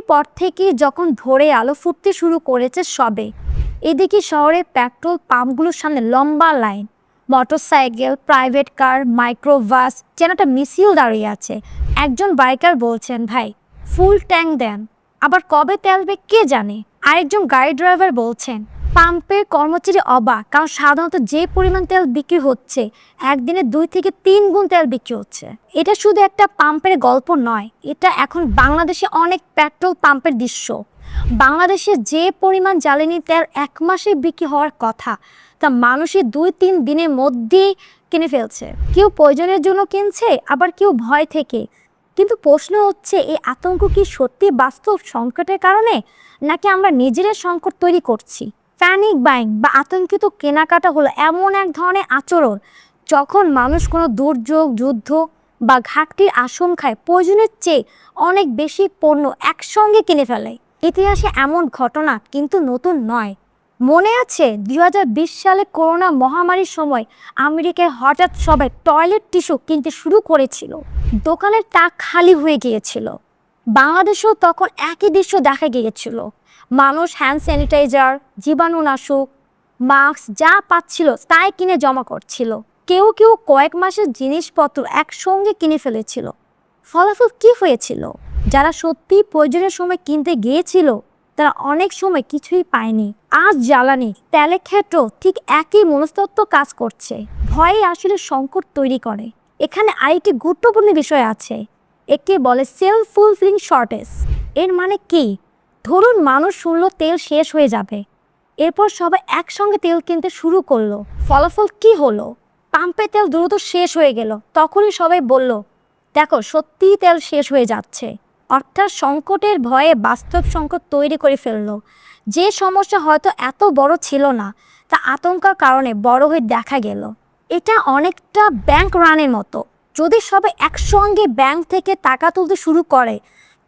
পর থেকে যখন ভোরে আলো ফুটতে শুরু করেছে সবে, এদিকে শহরের পেট্রোল পাম্পগুলোর সামনে লম্বা line. Motorcycle, private car, microbus যেন একটা মিছিল দাঁড়িয়ে আছে। একজন বাইকার বলছেন, ভাই ফুল ট্যাঙ্ক দেন, আবার কবে তেলবে কে জানে। আরেকজন গাড়ি ড্রাইভার বলছেন, পাম্পের কর্মচারী অবাক, কারণ সাধারণত যে পরিমাণ তেল বিক্রি হচ্ছে একদিনে 2 থেকে 3 গুণ তেল বিক্রি হচ্ছে। এটা শুধু একটা পাম্পের গল্প নয়, এটা এখন বাংলাদেশে অনেক পেট্রোল পাম্পের দৃশ্য। বাংলাদেশে যে পরিমাণ জ্বালানি তেল 1 মাসে বিক্রি হওয়ার কথা, তা মানুষই 2-3 দিনের মধ্যেই কিনে ফেলছে। কেউ প্রয়োজনের জন্য কিনছে, আবার কেউ ভয় থেকে। কিন্তু প্রশ্ন হচ্ছে, এই আতঙ্ক কি সত্যি বাস্তব সংকটের কারণে, নাকি আমরা নিজেরাই সংকট তৈরি করছি? প্যানিক বাইং বা আতঙ্কিত কেনাকাটা হলো এমন এক ধরনের আচরণ যখন মানুষ কোনো দুর্যোগ, যুদ্ধ বা ঘাটতির আশঙ্কায় প্রয়োজনের চেয়ে অনেক বেশি পণ্য একসঙ্গে কিনে ফেলে। ইতিহাসে এমন ঘটনা কিন্তু নতুন নয়। মনে আছে 2020 সালে করোনা মহামারীর সময় আমেরিকায় হঠাৎ সবাই টয়লেট টিস্যু কিনতে শুরু করেছিল। দোকানের তাক খালি হয়ে গিয়েছিল। বাংলাদেশেও তখন একই দৃশ্য দেখা গিয়েছিল। মানুষ হ্যান্ড স্যানিটাইজার, জীবাণুনাশক, মাস্ক যা পাচ্ছিল তাই কিনে জমা করছিল। কেউ কেউ কয়েক মাসের জিনিসপত্র একসঙ্গে কিনে ফেলেছিল। ফলাফল কি হয়েছিল? যারা সত্যি প্রয়োজনের সময় কিনতে গিয়েছিল তারা অনেক সময় কিছুই পায়নি। আজ জ্বালানি তেলের ক্ষেত্রেও ঠিক একই মনস্তত্ত্ব কাজ করছে। ভয়ে আসলে সংকট তৈরি করে। এখানে আরেকটি গুরুত্বপূর্ণ বিষয় আছে, একে বলে সেলফ ফুলফিলিং শর্টেজ। এর মানে কি? ধরুন মানুষ শুনলো তেল শেষ হয়ে যাবে, এরপর সবাই একসঙ্গে তেল কিনতে শুরু করলো। ফলাফল কি হলো? পাম্পে তেল দ্রুত শেষ হয়ে গেল। তখনই সবাই বলল, দেখো সত্যিই তেল শেষ হয়ে যাচ্ছে। অর্থাৎ সংকটের ভয়ে বাস্তব সংকট তৈরি করে ফেললো। যে সমস্যা হয়তো এত বড় ছিল না, তা আতঙ্কের কারণে বড় হয়ে দেখা গেল। এটা অনেকটা ব্যাংক রানের মতো। যদি সবাই একসঙ্গে ব্যাংক থেকে টাকা তুলতে শুরু করে,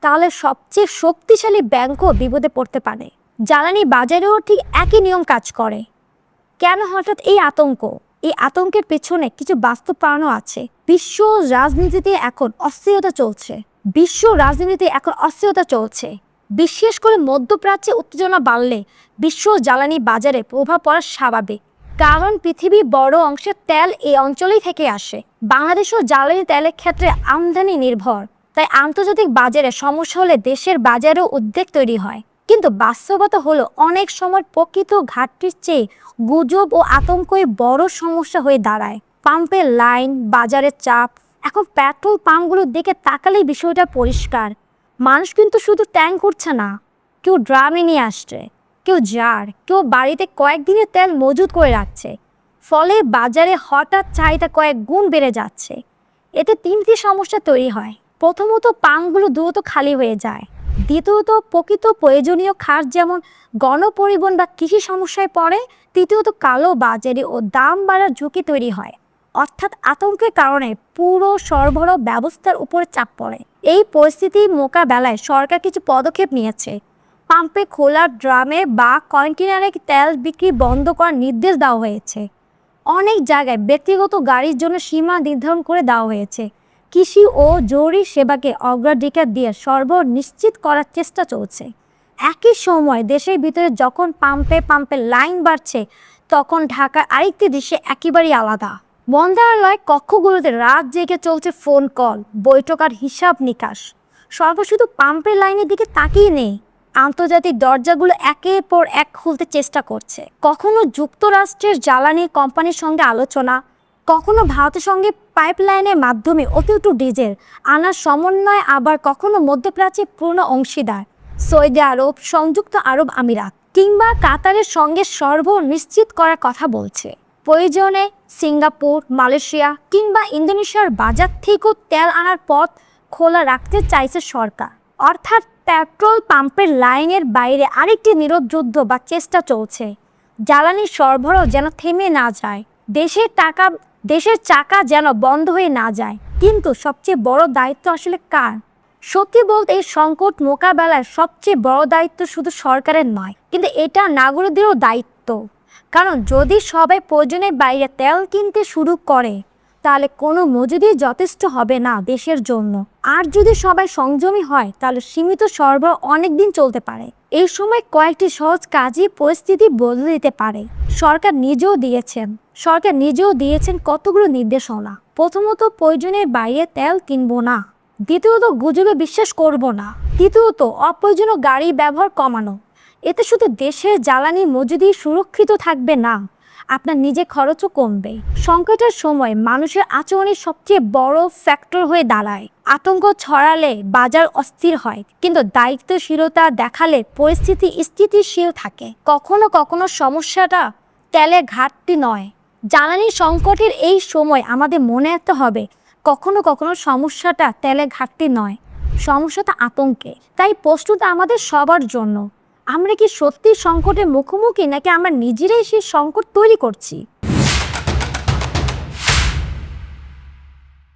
তাহলে সবচেয়ে শক্তিশালী ব্যাংকও বিপদে পড়তে পারে। জ্বালানি বাজারেও ঠিক একই নিয়ম কাজ করে। কেন হঠাৎ এই আতঙ্ক? এই আতঙ্কের পেছনে কিছু বাস্তব কারণও আছে। বিশ্ব রাজনীতিতে এখন অস্থিরতা চলছে। বিশেষ করে মধ্যপ্রাচ্যে উত্তেজনা বাড়লে বিশ্ব জ্বালানি বাজারে প্রভাব পড়া স্বাভাবিক। কারণ পৃথিবীর বড় অংশের তেল এই অঞ্চলেই থেকে আসে। বাংলাদেশও জ্বালানি তেলের ক্ষেত্রে আমদানি নির্ভর। তাই আন্তর্জাতিক বাজারে সমস্যা হলে দেশের বাজারেও উদ্বেগ তৈরি হয়। কিন্তু বাস্তবতা হলো, অনেক সময় প্রকৃত ঘাটতির চেয়ে গুজব ও আতঙ্কই বড় সমস্যা হয়ে দাঁড়ায়। পাম্পের লাইন, বাজারের চাপ। এখন পেট্রোল পাম্পগুলোর দিকে তাকালেই বিষয়টা পরিষ্কার। মানুষ কিন্তু শুধু ট্যাঙ্ক করছে না, কেউ ড্রামে নিয়ে আসছে, কেউ জার, কেউ বাড়িতে কয়েকদিনের তেল মজুত করে রাখছে। ফলে বাজারে হঠাৎ চাহিদা কয়েক গুণ বেড়ে যাচ্ছে। এতে 3টি সমস্যা তৈরি হয়। প্রথমত, পাম্পগুলো দ্রুত খালি হয়ে যায়। দ্বিতীয়ত, প্রকৃত প্রয়োজনীয় খাত যেমন গণপরিবহন বা কৃষি সমস্যায় পড়ে। তৃতীয়ত, কালো বাজারে ও দাম বাড়ার ঝুঁকি তৈরি হয়। অর্থাৎ আতঙ্কের কারণে পুরো সরবরাহ ব্যবস্থার উপরে চাপ পড়ে। এই পরিস্থিতি মোকাবেলায় সরকার কিছু পদক্ষেপ নিয়েছে। পাম্পে খোলা ড্রামে বা কন্টেনারে তেল বিক্রি বন্ধ করার নির্দেশ দেওয়া হয়েছে। অনেক জায়গায় ব্যক্তিগত গাড়ির জন্য সীমা নির্ধারণ করে দেওয়া হয়েছে। কৃষি ও জরুরি সেবাকে অগ্রাধিকার দিয়ে সরবরাহ নিশ্চিত করার চেষ্টা চলছে। একই সময় দেশের ভিতরে যখন পাম্পে লাইন বাড়ছে, তখন ঢাকার আরেকটি দৃশ্য একেবারেই আলাদা। মন্ত্রণালয় কক্ষগুলোতে রাত জেগে চলছে ফোন কল, বৈঠক আর হিসাব নিকাশ। সরকার শুধু পাম্পের লাইনের দিকে তাকিয়ে নেই, আন্তর্জাতিক দরজাগুলো একের পর এক খুলতে চেষ্টা করছে। কখনো যুক্তরাষ্ট্রের জ্বালানি কোম্পানির সঙ্গে আলোচনা, কখনো ভারতের সঙ্গে পাইপলাইনের মাধ্যমে অতিরিক্ত ডিজেল আনার সমন্বয়, আবার কখনো মধ্যপ্রাচ্যের পূর্ণ অংশীদার সৌদি আরব, সংযুক্ত আরব আমিরাত কিংবা কাতারের সঙ্গে সরবরাহ নিশ্চিত করার কথা বলছে। প্রয়োজনে সিঙ্গাপুর, মালয়েশিয়া কিংবা ইন্দোনেশিয়ার বাজার থেকেও তেল আনার পথ খোলা রাখতে চাইছে সরকার। অর্থাৎ পেট্রোল পাম্পের লাইনের বাইরে আরেকটি নীরব যুদ্ধ বা চেষ্টা চলছে। জ্বালানির সরবরাহ যেন থেমে না যায়, দেশের চাকা যেন বন্ধ হয়ে না যায়। কিন্তু সবচেয়ে বড় দায়িত্ব আসলে কার? সত্যি বলতে এই সংকট মোকাবেলায় সবচেয়ে বড় দায়িত্ব শুধু সরকারের নয়, কিন্তু এটা নাগরিকদেরও দায়িত্ব। কারণ যদি সবাই প্রয়োজনের বাইরে তেল কিনতে শুরু করে, তাহলে কোনো মজুদি যথেষ্ট হবে না দেশের জন্য। আর যদি সবাই সংযমী হয় তাহলে সীমিত সরবরাহ অনেক দিন চলতে পারে। এই সময় কয়েকটি সহজ কাজই পরিস্থিতি বদলে দিতে পারে। সরকার নিজেও দিয়েছেন কতগুলো নির্দেশনা। প্রথমত, প্রয়োজনের বাইরে তেল কিনবো না। দ্বিতীয়ত, গুজবে বিশ্বাস করব না। তৃতীয়ত, অপ্রয়োজনীয় গাড়ি ব্যবহার কমানো। এতে শুধু দেশের জ্বালানি মজুদি সুরক্ষিত থাকবে না, আপনার নিজে খরচও কমবে। সংকটের সময় মানুষের আচরণের সবচেয়ে বড় ফ্যাক্টর হয়ে দাঁড়ায়। আতঙ্ক ছড়ালে বাজার অস্থির হয়, কিন্তু দায়িত্বশীলতা দেখালে পরিস্থিতি স্থিতিশীল থাকে। কখনো কখনো সমস্যাটা তেলের ঘাটতি নয়, জ্বালানি সংকটের এই সময় আমাদের মনে রাখতে হবে কখনো কখনো সমস্যাটা তেলের ঘাটতি নয়, সমস্যাটা আতঙ্কে। তাই প্রশ্নটা আমাদের সবার জন্য, আমরা কি সত্যি সংকটের মুখোমুখি নাকি আমরা নিজেরাই সেই সংকট তৈরি করছি?